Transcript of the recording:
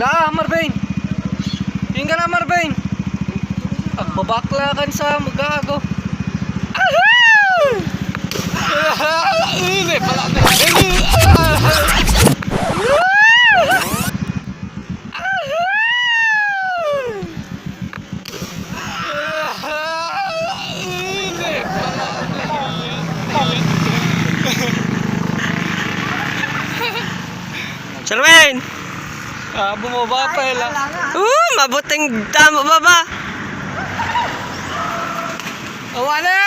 Ka, Marvin. Yung ka na, Marvin. Agbabakla kan sa magago. Uli pala. Shalwin! Bumaba pa lang. Mabuting tama baba. Awale!